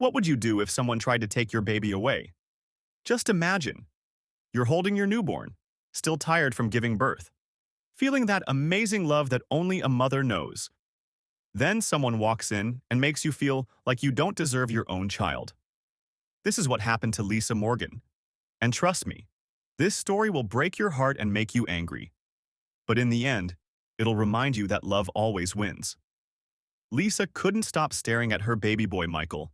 What would you do if someone tried to take your baby away? Just imagine. You're holding your newborn, still tired from giving birth, feeling that amazing love that only a mother knows. Then someone walks in and makes you feel like you don't deserve your own child. This is what happened to Lisa Morgan. And trust me, this story will break your heart and make you angry. But in the end, it'll remind you that love always wins. Lisa couldn't stop staring at her baby boy Michael.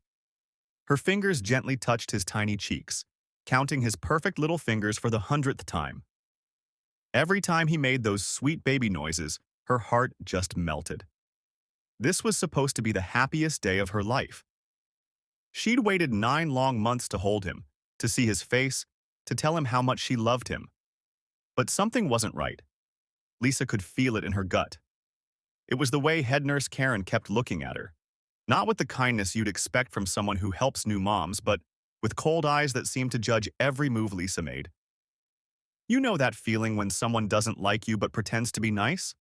Her fingers gently touched his tiny cheeks, counting his perfect little fingers for the 100th time. Every time he made those sweet baby noises, her heart just melted. This was supposed to be the happiest day of her life. She'd waited 9 long months to hold him, to see his face, to tell him how much she loved him. But something wasn't right. Lisa could feel it in her gut. It was the way head nurse Karen kept looking at her. Not with the kindness you'd expect from someone who helps new moms, but with cold eyes that seemed to judge every move Lisa made. You know that feeling when someone doesn't like you but pretends to be nice?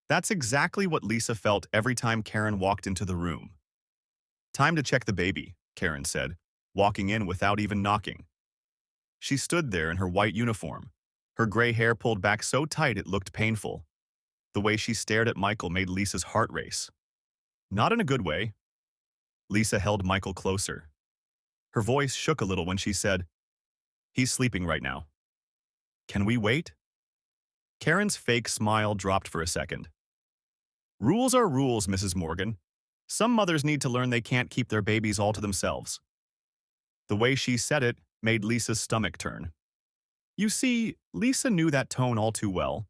That's exactly what Lisa felt every time Karen walked into the room. "Time to check the baby," Karen said, walking in without even knocking. She stood there in her white uniform, her gray hair pulled back so tight it looked painful. The way she stared at Michael made Lisa's heart race. Not in a good way. Lisa held Michael closer. Her voice shook a little when she said, "He's sleeping right now. Can we wait?" Karen's fake smile dropped for a second. "Rules are rules, Mrs. Morgan. Some mothers need to learn they can't keep their babies all to themselves." The way she said it made Lisa's stomach turn. You see, Lisa knew that tone all too well.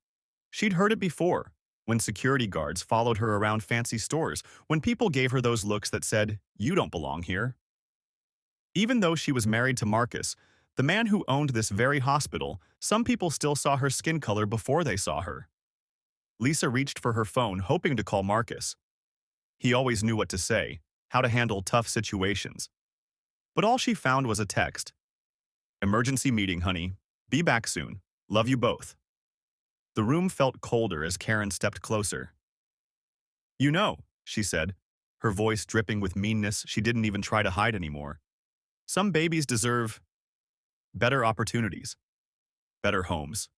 She'd heard it before, when security guards followed her around fancy stores, when people gave her those looks that said, "You don't belong here." Even though she was married to Marcus, the man who owned this very hospital, some people still saw her skin color before they saw her. Lisa reached for her phone, hoping to call Marcus. He always knew what to say, how to handle tough situations. But all she found was a text. "Emergency meeting, honey. Be back soon. Love you both." The room felt colder as Karen stepped closer. "You know," she said, her voice dripping with meanness she didn't even try to hide anymore. "Some babies deserve better opportunities, better homes."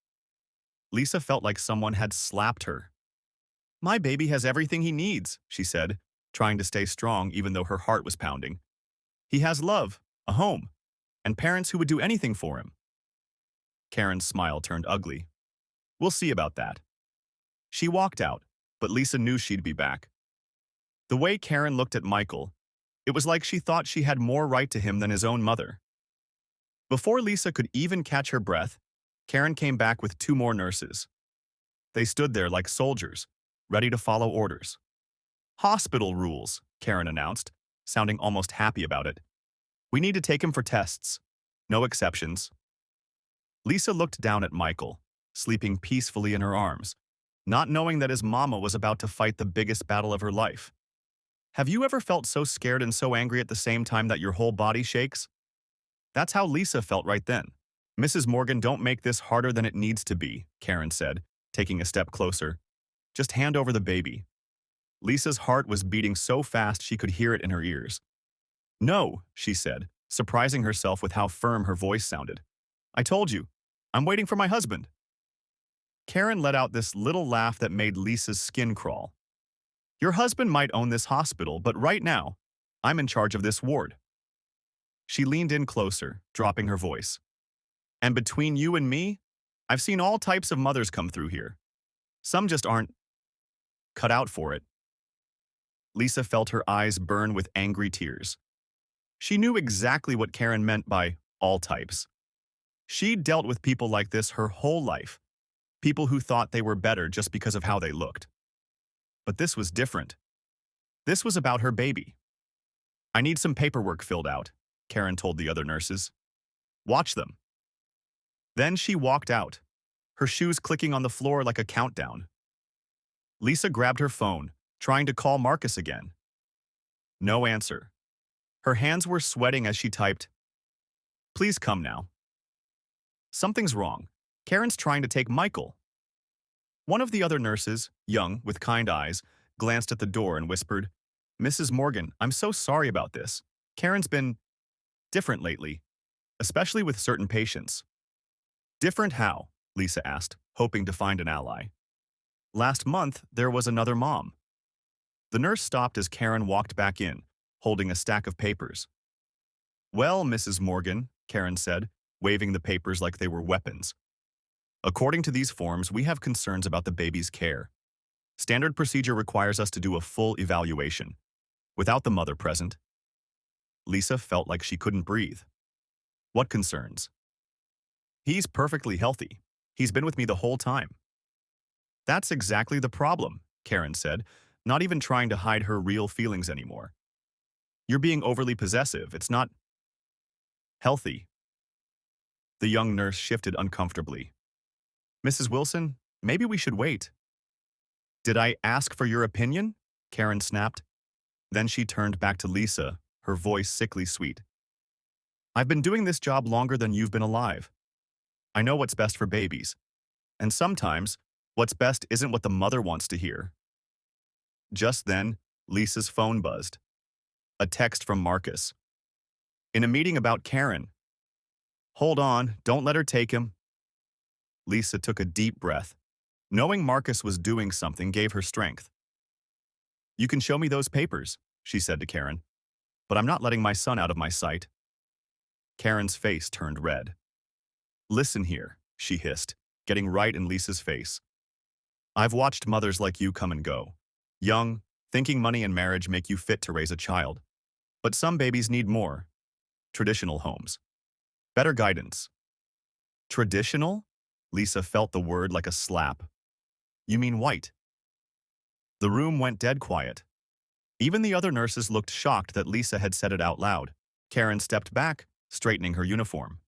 Lisa felt like someone had slapped her. "My baby has everything he needs," she said, trying to stay strong even though her heart was pounding. "He has love, a home, and parents who would do anything for him." Karen's smile turned ugly. "We'll see about that." She walked out, but Lisa knew she'd be back. The way Karen looked at Michael, it was like she thought she had more right to him than his own mother. Before Lisa could even catch her breath, Karen came back with 2 more nurses. They stood there like soldiers, ready to follow orders. "Hospital rules," Karen announced, sounding almost happy about it. "We need to take him for tests. No exceptions." Lisa looked down at Michael, sleeping peacefully in her arms, not knowing that his mama was about to fight the biggest battle of her life. Have you ever felt so scared and so angry at the same time that your whole body shakes? That's how Lisa felt right then. "Mrs. Morgan, don't make this harder than it needs to be," Karen said, taking a step closer. "Just hand over the baby." Lisa's heart was beating so fast she could hear it in her ears. "No," she said, surprising herself with how firm her voice sounded. "I told you, I'm waiting for my husband." Karen let out this little laugh that made Lisa's skin crawl. "Your husband might own this hospital, but right now, I'm in charge of this ward." She leaned in closer, dropping her voice. "And between you and me, I've seen all types of mothers come through here. Some just aren't cut out for it." Lisa felt her eyes burn with angry tears. She knew exactly what Karen meant by all types. She'd dealt with people like this her whole life, people who thought they were better just because of how they looked. But this was different. This was about her baby. "I need some paperwork filled out," Karen told the other nurses. "Watch them." Then she walked out, her shoes clicking on the floor like a countdown. Lisa grabbed her phone, trying to call Marcus again. No answer. Her hands were sweating as she typed, "Please come now." Something's wrong. Karen's trying to take Michael. One of the other nurses, young, with kind eyes, glanced at the door and whispered, "Mrs. Morgan, I'm so sorry about this. Karen's been different lately, especially with certain patients. Different how? Lisa asked, hoping to find an ally. Last month, there was another mom. The nurse stopped as Karen walked back in, holding a stack of papers. Well, Mrs. Morgan, Karen said, waving the papers like they were weapons. According to these forms, we have concerns about the baby's care. Standard procedure requires us to do a full evaluation. Without the mother present, Lisa felt like she couldn't breathe. What concerns? He's perfectly healthy. He's been with me the whole time. That's exactly the problem, Karen said, not even trying to hide her real feelings anymore. You're being overly possessive. It's not healthy. The young nurse shifted uncomfortably. Mrs. Wilson, maybe we should wait. Did I ask for your opinion? Karen snapped. Then she turned back to Lisa, her voice sickly sweet. I've been doing this job longer than you've been alive. I know what's best for babies. And sometimes, what's best isn't what the mother wants to hear. Just then, Lisa's phone buzzed. A text from Marcus. In a meeting about Karen. Hold on, don't let her take him. Lisa took a deep breath. Knowing Marcus was doing something gave her strength. You can show me those papers, she said to Karen. But I'm not letting my son out of my sight. Karen's face turned red. Listen here, she hissed, getting right in Lisa's face. I've watched mothers like you come and go. Young, thinking money and marriage make you fit to raise a child. But some babies need more. Traditional homes. Better guidance. Traditional? Lisa felt the word like a slap. You mean white? The room went dead quiet. Even the other nurses looked shocked that Lisa had said it out loud. Karen stepped back, straightening her uniform.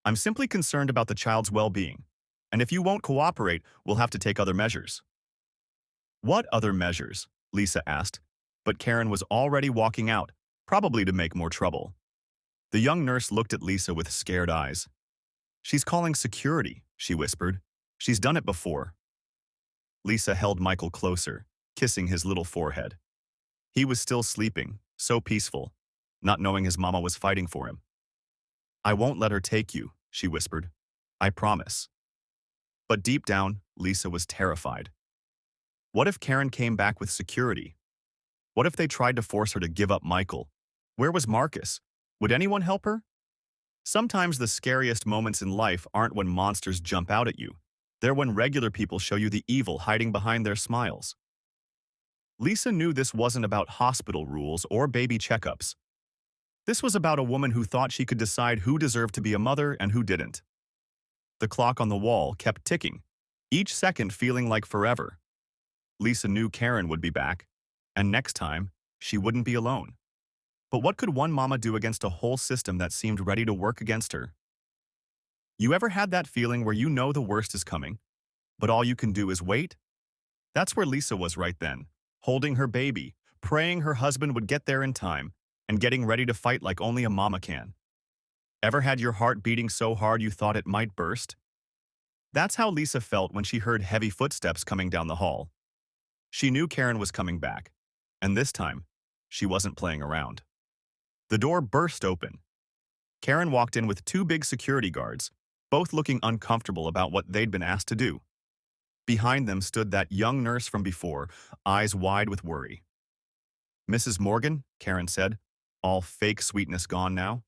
I'm simply concerned about the child's well-being, and if you won't cooperate, we'll have to take other measures. What other measures? Lisa asked, but Karen was already walking out, probably to make more trouble. The young nurse looked at Lisa with scared eyes. She's calling security, she whispered. She's done it before. Lisa held Michael closer, kissing his little forehead. He was still sleeping, so peaceful, not knowing his mama was fighting for him. I won't let her take you, she whispered. I promise. But deep down, Lisa was terrified. What if Karen came back with security? What if they tried to force her to give up Michael? Where was Marcus? Would anyone help her? Sometimes the scariest moments in life aren't when monsters jump out at you. They're when regular people show you the evil hiding behind their smiles. Lisa knew this wasn't about hospital rules or baby checkups. This was about a woman who thought she could decide who deserved to be a mother and who didn't. The clock on the wall kept ticking, each second feeling like forever. Lisa knew Karen would be back, and next time, she wouldn't be alone. But what could one mama do against a whole system that seemed ready to work against her? You ever had that feeling where you know the worst is coming, but all you can do is wait? That's where Lisa was right then, holding her baby, praying her husband would get there in time, and getting ready to fight like only a mama can. Ever had your heart beating so hard you thought it might burst? That's how Lisa felt when she heard heavy footsteps coming down the hall. She knew Karen was coming back, and this time, she wasn't playing around. The door burst open. Karen walked in with two big security guards, both looking uncomfortable about what they'd been asked to do. Behind them stood that young nurse from before, eyes wide with worry. Mrs. Morgan, Karen said, all fake sweetness gone now.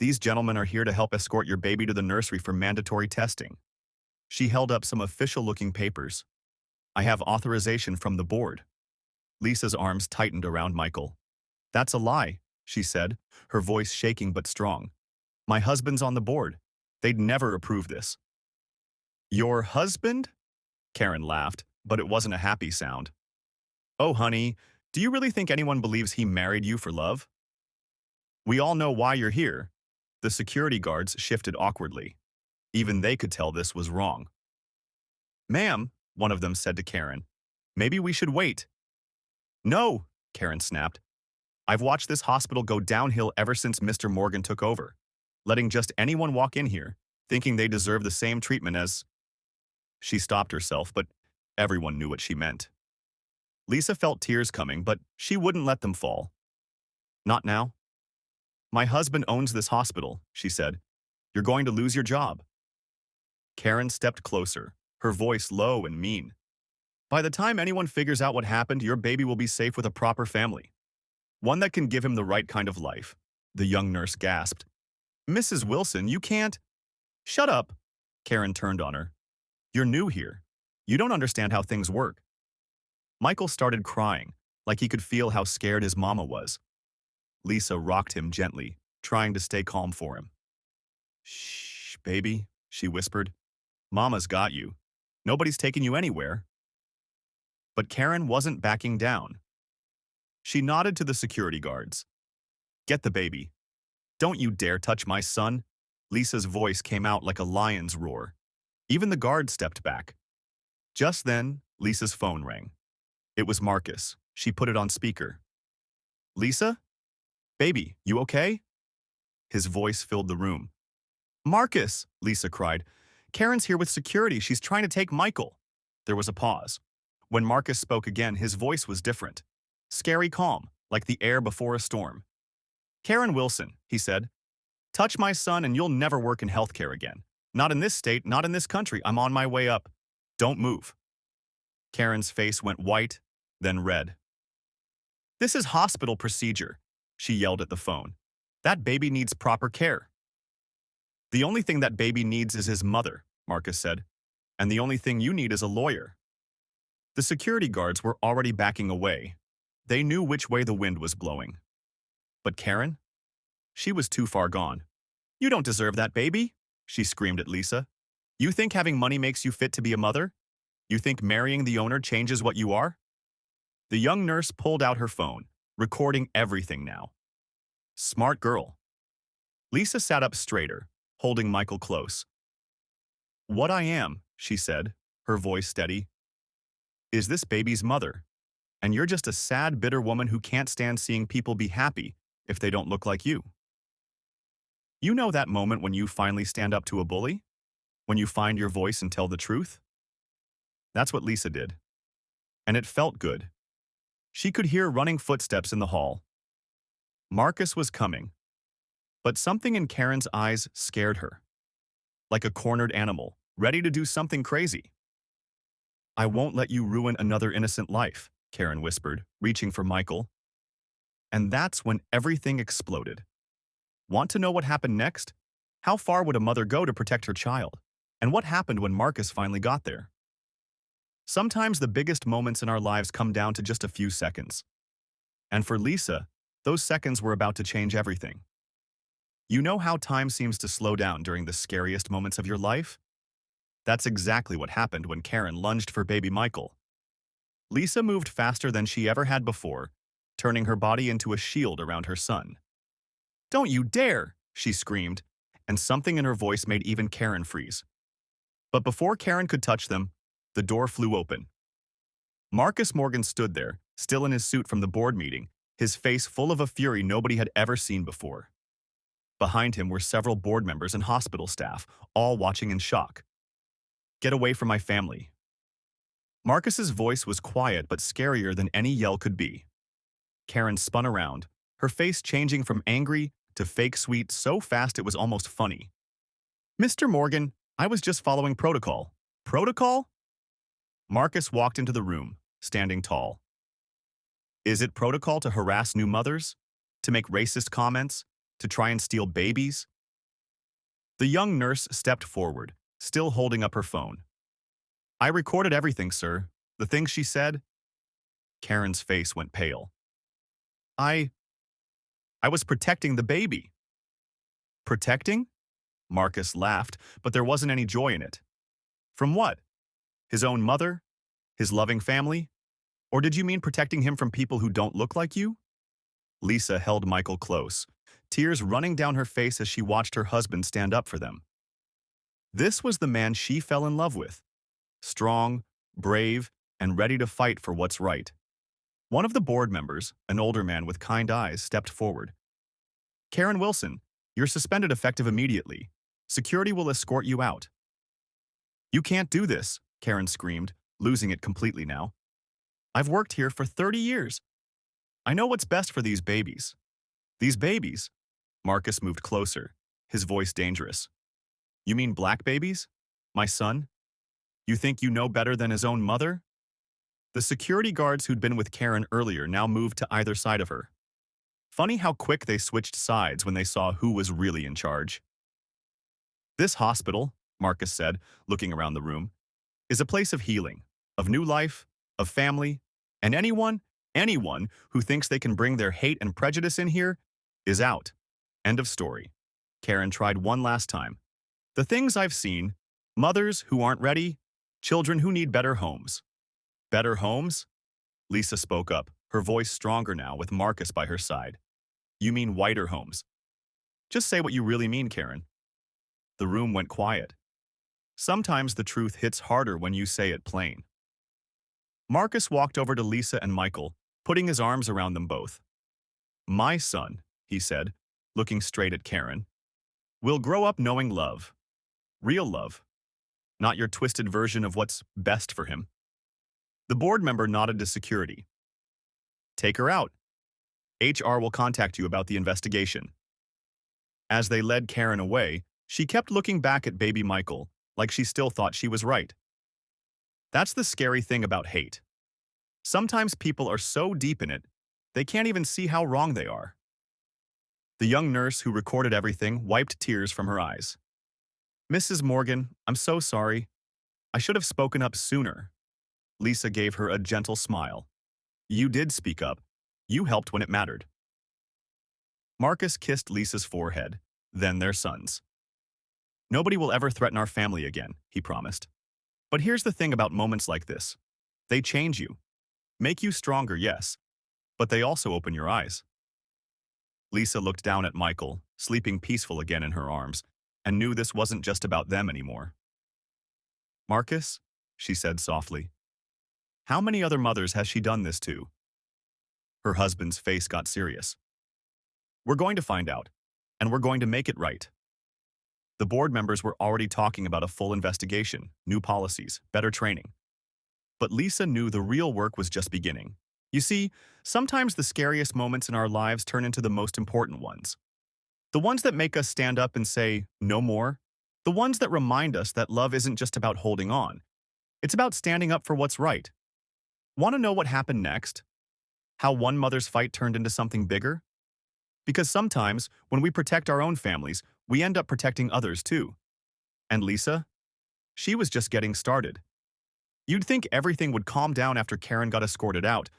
These gentlemen are here to help escort your baby to the nursery for mandatory testing. She held up some official-looking papers. I have authorization from the board. Lisa's arms tightened around Michael. That's a lie, she said, her voice shaking but strong. My husband's on the board. They'd never approve this. Your husband? Karen laughed, but it wasn't a happy sound. Oh, honey, do you really think anyone believes he married you for love? We all know why you're here. The security guards shifted awkwardly. Even they could tell this was wrong. Ma'am, one of them said to Karen, maybe we should wait. No, Karen snapped. I've watched this hospital go downhill ever since Mr. Morgan took over, letting just anyone walk in here, thinking they deserve the same treatment as... She stopped herself, but everyone knew what she meant. Lisa felt tears coming, but she wouldn't let them fall. Not now. My husband owns this hospital, she said. You're going to lose your job. Karen stepped closer, her voice low and mean. By the time anyone figures out what happened, your baby will be safe with a proper family. One that can give him the right kind of life. The young nurse gasped. Mrs. Wilson, you can't. Shut up. Karen turned on her. You're new here. You don't understand how things work. Michael started crying, like he could feel how scared his mama was. Lisa rocked him gently, trying to stay calm for him. Shh, baby, she whispered. Mama's got you. Nobody's taking you anywhere. But Karen wasn't backing down. She nodded to the security guards. Get the baby. Don't you dare touch my son. Lisa's voice came out like a lion's roar. Even the guards stepped back. Just then, Lisa's phone rang. It was Marcus. She put it on speaker. Lisa? Baby, you okay? His voice filled the room. Marcus, Lisa cried. Karen's here with security. She's trying to take Michael. There was a pause. When Marcus spoke again, his voice was different. Scary calm, like the air before a storm. Karen Wilson, he said. Touch my son and you'll never work in healthcare again. Not in this state, not in this country. I'm on my way up. Don't move. Karen's face went white, then red. This is hospital procedure, she yelled at the phone. That baby needs proper care. The only thing that baby needs is his mother, Marcus said. And the only thing you need is a lawyer. The security guards were already backing away. They knew which way the wind was blowing. But Karen? She was too far gone. You don't deserve that baby, she screamed at Lisa. You think having money makes you fit to be a mother? You think marrying the owner changes what you are? The young nurse pulled out her phone, recording everything now. Smart girl. Lisa sat up straighter, holding Michael close. What I am, she said, her voice steady, is this baby's mother. And you're just a sad, bitter woman who can't stand seeing people be happy if they don't look like you. You know that moment when you finally stand up to a bully? When you find your voice and tell the truth? That's what Lisa did. And it felt good. She could hear running footsteps in the hall. Marcus was coming. But something in Karen's eyes scared her. Like a cornered animal, ready to do something crazy. I won't let you ruin another innocent life, Karen whispered, reaching for Michael. And that's when everything exploded. Want to know what happened next? How far would a mother go to protect her child? And what happened when Marcus finally got there? Sometimes the biggest moments in our lives come down to just a few seconds. And for Lisa, those seconds were about to change everything. You know how time seems to slow down during the scariest moments of your life? That's exactly what happened when Karen lunged for baby Michael. Lisa moved faster than she ever had before, turning her body into a shield around her son. Don't you dare, she screamed, and something in her voice made even Karen freeze. But before Karen could touch them, the door flew open. Marcus Morgan stood there, still in his suit from the board meeting, his face full of a fury nobody had ever seen before. Behind him were several board members and hospital staff, all watching in shock. Get away from my family. Marcus's voice was quiet but scarier than any yell could be. Karen spun around, her face changing from angry to fake sweet so fast it was almost funny. Mr. Morgan, I was just following protocol. Protocol? Marcus walked into the room, standing tall. Is it protocol to harass new mothers? To make racist comments? To try and steal babies? The young nurse stepped forward, still holding up her phone. I recorded everything, sir. The things she said. Karen's face went pale. I was protecting the baby. Protecting? Marcus laughed, but there wasn't any joy in it. From what? His own mother? His loving family? Or did you mean protecting him from people who don't look like you? Lisa held Michael close, tears running down her face as she watched her husband stand up for them. This was the man she fell in love with. Strong, brave, and ready to fight for what's right. One of the board members, an older man with kind eyes, stepped forward. Karen Wilson, you're suspended effective immediately. Security will escort you out. You can't do this, Karen screamed, losing it completely now. I've worked here for 30 years. I know what's best for these babies. These babies. Marcus moved closer, his voice dangerous. You mean black babies? My son? You think you know better than his own mother? The security guards who'd been with Karen earlier now moved to either side of her. Funny how quick they switched sides when they saw who was really in charge. This hospital, Marcus said, looking around the room, is a place of healing, of new life, of family, and anyone who thinks they can bring their hate and prejudice in here is out. End of story. Karen tried one last time. The things I've seen, mothers who aren't ready, children who need better homes. Better homes? Lisa spoke up, her voice stronger now with Marcus by her side. You mean whiter homes. Just say what you really mean, Karen. The room went quiet. Sometimes the truth hits harder when you say it plain. Marcus walked over to Lisa and Michael, putting his arms around them both. My son, he said, looking straight at Karen, will grow up knowing love. Real love. Not your twisted version of what's best for him. The board member nodded to security. Take her out. HR will contact you about the investigation. As they led Karen away, she kept looking back at baby Michael, like she still thought she was right. That's the scary thing about hate. Sometimes people are so deep in it, they can't even see how wrong they are. The young nurse who recorded everything wiped tears from her eyes. Mrs. Morgan, I'm so sorry. I should have spoken up sooner. Lisa gave her a gentle smile. You did speak up. You helped when it mattered. Marcus kissed Lisa's forehead, then their son's. Nobody will ever threaten our family again, he promised. But here's the thing about moments like this. They change you. Make you stronger, yes, but they also open your eyes. Lisa looked down at Michael, sleeping peaceful again in her arms, and knew this wasn't just about them anymore. Marcus, she said softly, how many other mothers has she done this to? Her husband's face got serious. We're going to find out, and we're going to make it right. The board members were already talking about a full investigation, new policies, better training. But Lisa knew the real work was just beginning. You see, sometimes the scariest moments in our lives turn into the most important ones. The ones that make us stand up and say, no more. The ones that remind us that love isn't just about holding on. It's about standing up for what's right. Want to know what happened next? How one mother's fight turned into something bigger? Because sometimes, when we protect our own families, we end up protecting others too. And Lisa? She was just getting started. You'd think everything would calm down after Karen got escorted out,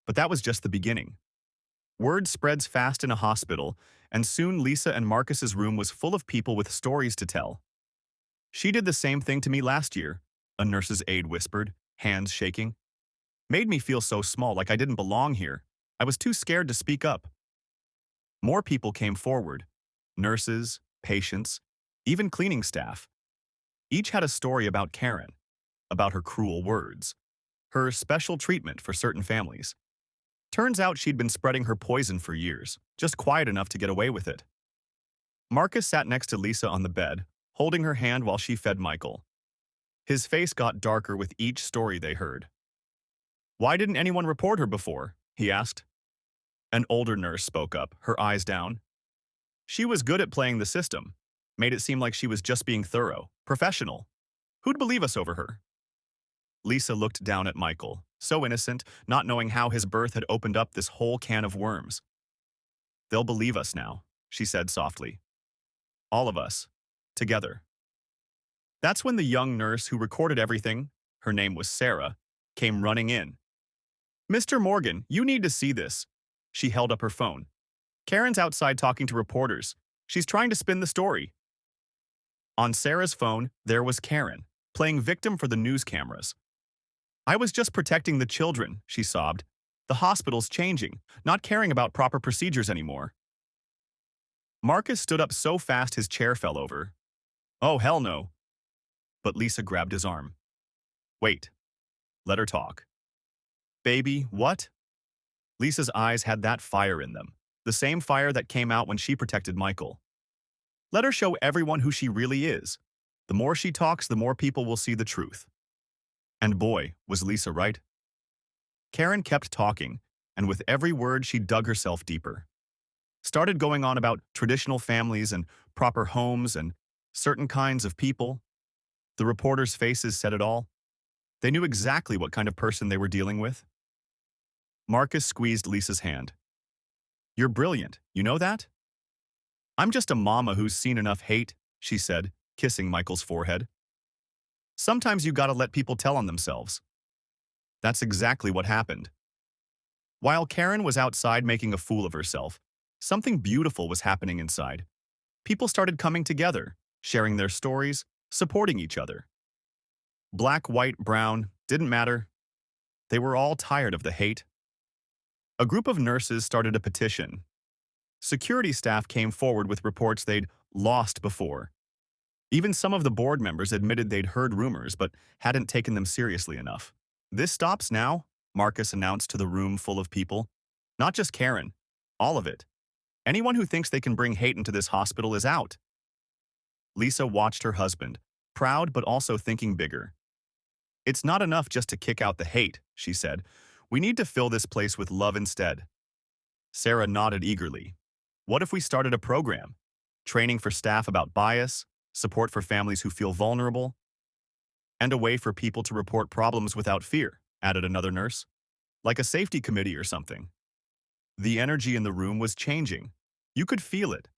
but that was just the beginning. Word spreads fast in a hospital, and soon Lisa and Marcus's room was full of people with stories to tell. She did the same thing to me last year, a nurse's aide whispered, hands shaking. Made me feel so small, like I didn't belong here. I was too scared to speak up. More people came forward. Nurses, patients, even cleaning staff. Each had a story about Karen, about her cruel words, her special treatment for certain families. Turns out she'd been spreading her poison for years, just quiet enough to get away with it. Marcus sat next to Lisa on the bed, holding her hand while she fed Michael. His face got darker with each story they heard. Why didn't anyone report her before? He asked. An older nurse spoke up, her eyes down. She was good at playing the system, made it seem like she was just being thorough, professional. Who'd believe us over her? Lisa looked down at Michael, so innocent, not knowing how his birth had opened up this whole can of worms. They'll believe us now, she said softly. All of us. Together. That's when the young nurse who recorded everything, her name was Sarah, came running in. Mr. Morgan, you need to see this. She held up her phone. Karen's outside talking to reporters. She's trying to spin the story. On Sarah's phone, there was Karen, playing victim for the news cameras. I was just protecting the children, she sobbed. The hospital's changing, not caring about proper procedures anymore. Marcus stood up so fast his chair fell over. Oh, hell no. But Lisa grabbed his arm. Wait. Let her talk. Baby, what? Lisa's eyes had that fire in them, the same fire that came out when she protected Michael. Let her show everyone who she really is. The more she talks, the more people will see the truth. And boy, was Lisa right. Karen kept talking, and with every word she dug herself deeper. started going on about traditional families and proper homes and certain kinds of people. The reporters' faces said it all. They knew exactly what kind of person they were dealing with. Marcus squeezed Lisa's hand. You're brilliant, you know that? I'm just a mama who's seen enough hate, she said, kissing Michael's forehead. Sometimes you gotta let people tell on themselves. That's exactly what happened. While Karen was outside making a fool of herself, something beautiful was happening inside. People started coming together, sharing their stories, supporting each other. Black, white, brown, didn't matter. They were all tired of the hate. A group of nurses started a petition. Security staff came forward with reports they'd lost before. Even some of the board members admitted they'd heard rumors but hadn't taken them seriously enough. This stops now, Marcus announced to the room full of people. Not just Karen, all of it. Anyone who thinks they can bring hate into this hospital is out. Lisa watched her husband, proud but also thinking bigger. It's not enough just to kick out the hate, she said. We need to fill this place with love instead. Sarah nodded eagerly. What if we started a program? Training for staff about bias, support for families who feel vulnerable, and a way for people to report problems without fear, added another nurse. Like a safety committee or something. The energy in the room was changing. You could feel it.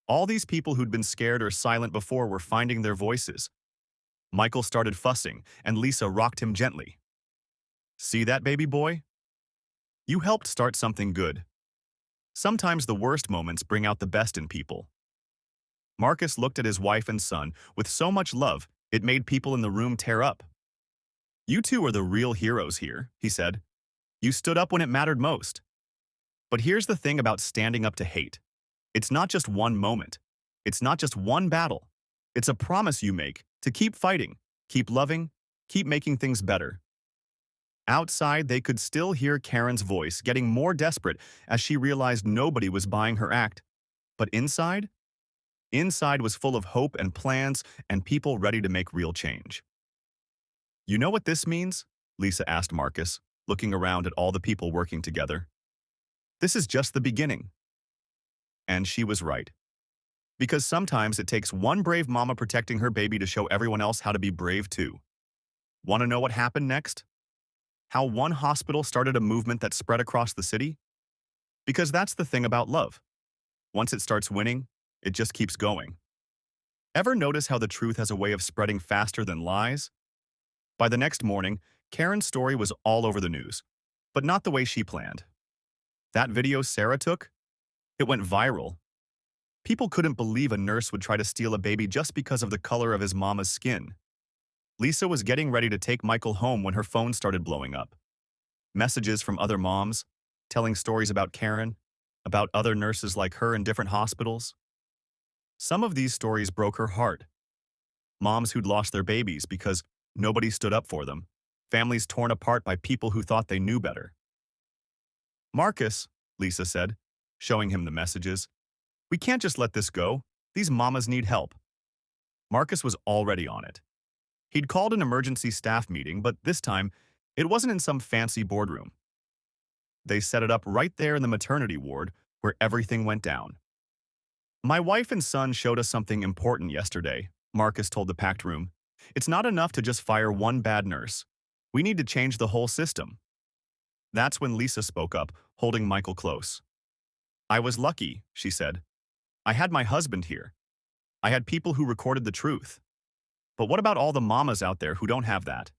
All these people who'd been scared or silent before were finding their voices. Michael started fussing, and Lisa rocked him gently. See that, baby boy? You helped start something good. Sometimes the worst moments bring out the best in people. Marcus looked at his wife and son with so much love, it made people in the room tear up. You two are the real heroes here, he said. You stood up when it mattered most. But here's the thing about standing up to hate. It's not just one moment. It's not just one battle. It's a promise you make to keep fighting, keep loving, keep making things better. Outside, they could still hear Karen's voice getting more desperate as she realized nobody was buying her act. But inside? Inside was full of hope and plans and people ready to make real change. You know what this means? Lisa asked Marcus, looking around at all the people working together. This is just the beginning. And she was right. Because sometimes it takes one brave mama protecting her baby to show everyone else how to be brave too. Want to know what happened next? How one hospital started a movement that spread across the city? Because that's the thing about love. Once it starts winning, it just keeps going. Ever notice how the truth has a way of spreading faster than lies? By the next morning, Karen's story was all over the news, but not the way she planned. That video Sarah took? It went viral. People couldn't believe a nurse would try to steal a baby just because of the color of his mama's skin. Lisa was getting ready to take Michael home when her phone started blowing up. Messages from other moms, telling stories about Karen, about other nurses like her in different hospitals. Some of these stories broke her heart. Moms who'd lost their babies because nobody stood up for them. Families torn apart by people who thought they knew better. Marcus, Lisa said, showing him the messages. We can't just let this go. These mamas need help. Marcus was already on it. He'd called an emergency staff meeting, but this time, it wasn't in some fancy boardroom. They set it up right there in the maternity ward where everything went down. My wife and son showed us something important yesterday, Marcus told the packed room. It's not enough to just fire one bad nurse. We need to change the whole system. That's when Lisa spoke up, holding Michael close. I was lucky, she said. I had my husband here. I had people who recorded the truth. But what about all the mamas out there who don't have that?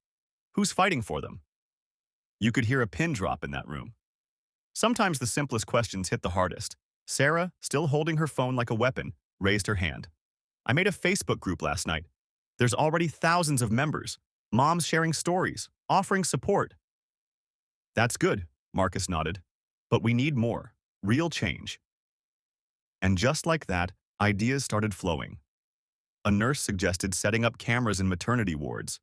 Who's fighting for them? You could hear a pin drop in that room. Sometimes the simplest questions hit the hardest. Sarah, still holding her phone like a weapon, raised her hand. I made a Facebook group last night. There's already thousands of members, moms sharing stories, offering support. That's good, Marcus nodded. But we need more, real change. And just like that, ideas started flowing. A nurse suggested setting up cameras in maternity wards,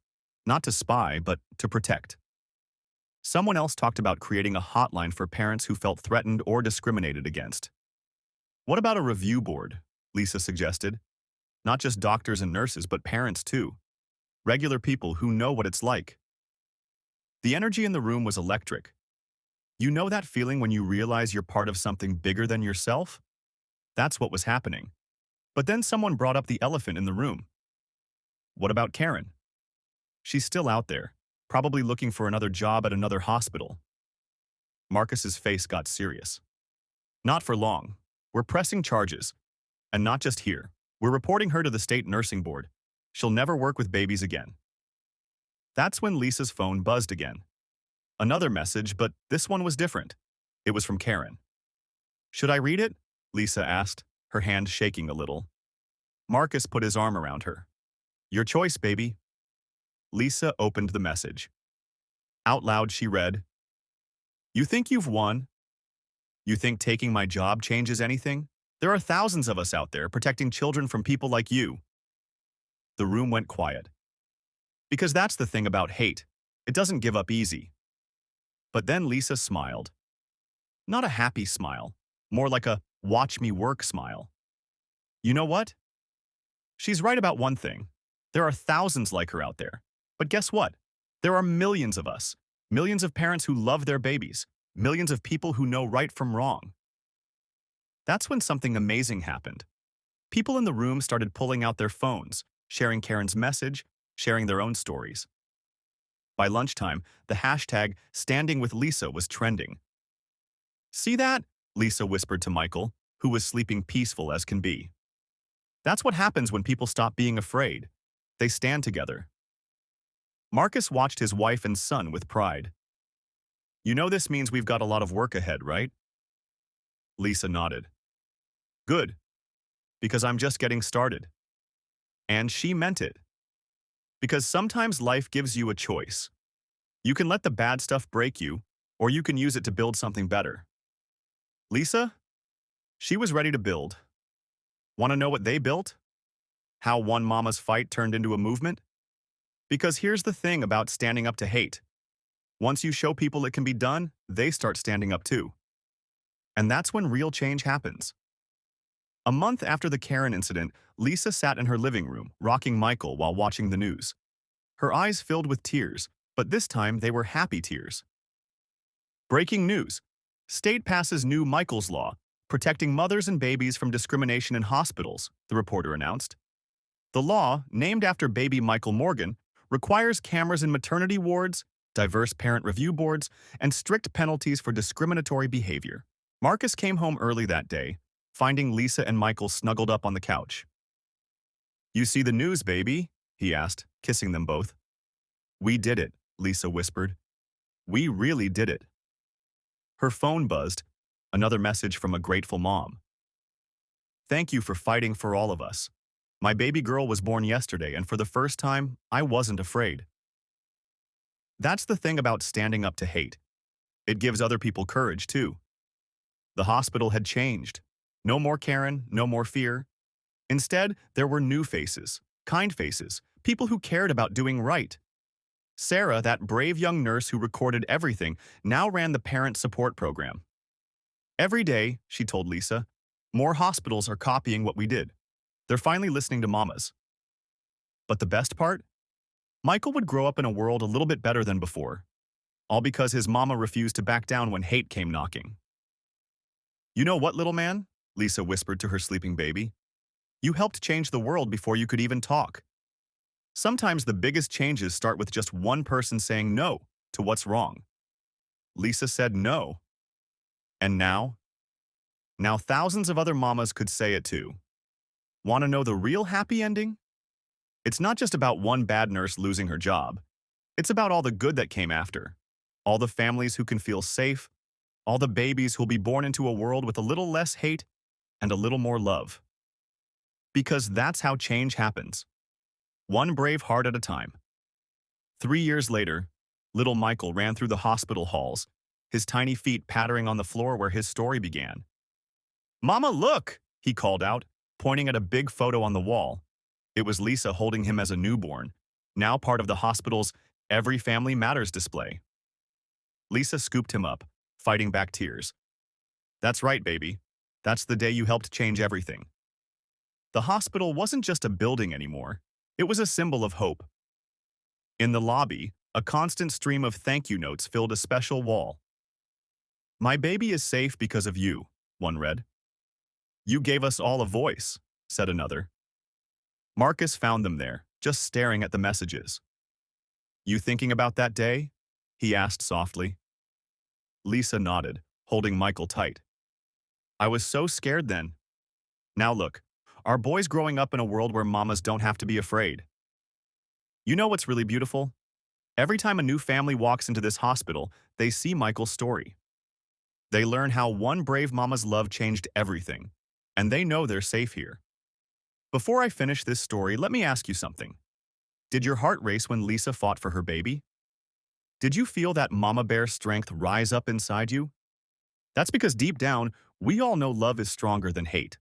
not to spy, but to protect. Someone else talked about creating a hotline for parents who felt threatened or discriminated against. What about a review board? Lisa suggested. Not just doctors and nurses, but parents too. Regular people who know what it's like. The energy in the room was electric. You know that feeling when you realize you're part of something bigger than yourself? That's what was happening. But then someone brought up the elephant in the room. What about Karen? She's still out there, probably looking for another job at another hospital. Marcus's face got serious. Not for long. We're pressing charges. And not just here. We're reporting her to the state nursing board. She'll never work with babies again. That's when Lisa's phone buzzed again. Another message, but this one was different. It was from Karen. Should I read it? Lisa asked, her hand shaking a little. Marcus put his arm around her. Your choice, baby. Lisa opened the message. Out loud, she read, You think you've won? You think taking my job changes anything? There are thousands of us out there protecting children from people like you. The room went quiet. Because that's the thing about hate. It doesn't give up easy. But then Lisa smiled. Not a happy smile, more like a watch me work smile. You know what? She's right about one thing. There are thousands like her out there. But guess what? There are millions of us. Millions of parents who love their babies. Millions of people who know right from wrong. That's when something amazing happened. People in the room started pulling out their phones, sharing Karen's message, sharing their own stories. By lunchtime, the hashtag #StandingWithLisa was trending. See that? Lisa whispered to Michael, who was sleeping peaceful as can be. That's what happens when people stop being afraid. They stand together. Marcus watched his wife and son with pride. You know this means we've got a lot of work ahead, right? Lisa nodded. Good. Because I'm just getting started. And she meant it. Because sometimes life gives you a choice. You can let the bad stuff break you, or you can use it to build something better. Lisa? She was ready to build. Want to know what they built? How one mama's fight turned into a movement? Because here's the thing about standing up to hate. Once you show people it can be done, they start standing up too. And that's when real change happens. A month after the Karen incident, Lisa sat in her living room, rocking Michael while watching the news. Her eyes filled with tears, but this time they were happy tears. Breaking news. State passes new Michael's Law, protecting mothers and babies from discrimination in hospitals, the reporter announced. The law, named after baby Michael Morgan, requires cameras in maternity wards, diverse parent review boards, and strict penalties for discriminatory behavior. Marcus came home early that day, finding Lisa and Michael snuggled up on the couch. You see the news, baby? He asked, kissing them both. We did it, Lisa whispered. We really did it. Her phone buzzed, another message from a grateful mom. Thank you for fighting for all of us. My baby girl was born yesterday, and for the first time, I wasn't afraid. That's the thing about standing up to hate. It gives other people courage, too. The hospital had changed. No more Karen, no more fear. Instead, there were new faces, kind faces, people who cared about doing right. Sarah, that brave young nurse who recorded everything, now ran the parent support program. Every day, she told Lisa, more hospitals are copying what we did. They're finally listening to mamas. But the best part? Michael would grow up in a world a little bit better than before, all because his mama refused to back down when hate came knocking. You know what, little man? Lisa whispered to her sleeping baby. You helped change the world before you could even talk. Sometimes the biggest changes start with just one person saying no to what's wrong. Lisa said no. And now? Now thousands of other mamas could say it too. Want to know the real happy ending? It's not just about one bad nurse losing her job. It's about all the good that came after. All the families who can feel safe. All the babies who'll be born into a world with a little less hate and a little more love. Because that's how change happens. One brave heart at a time. 3 years later, little Michael ran through the hospital halls, his tiny feet pattering on the floor where his story began. Mama, look! He called out, pointing at a big photo on the wall. It was Lisa holding him as a newborn, now part of the hospital's Every Family Matters display. Lisa scooped him up, fighting back tears. That's right, baby. That's the day you helped change everything. The hospital wasn't just a building anymore. It was a symbol of hope. In the lobby, a constant stream of thank you notes filled a special wall. My baby is safe because of you, one read. You gave us all a voice, said another. Marcus found them there, just staring at the messages. You thinking about that day? He asked softly. Lisa nodded, holding Michael tight. I was so scared then. Now look, our boy's growing up in a world where mamas don't have to be afraid. You know what's really beautiful? Every time a new family walks into this hospital, they see Michael's story. They learn how one brave mama's love changed everything, and they know they're safe here. Before I finish this story, let me ask you something. Did your heart race when Lisa fought for her baby? Did you feel that mama bear strength rise up inside you? That's because deep down, we all know love is stronger than hate.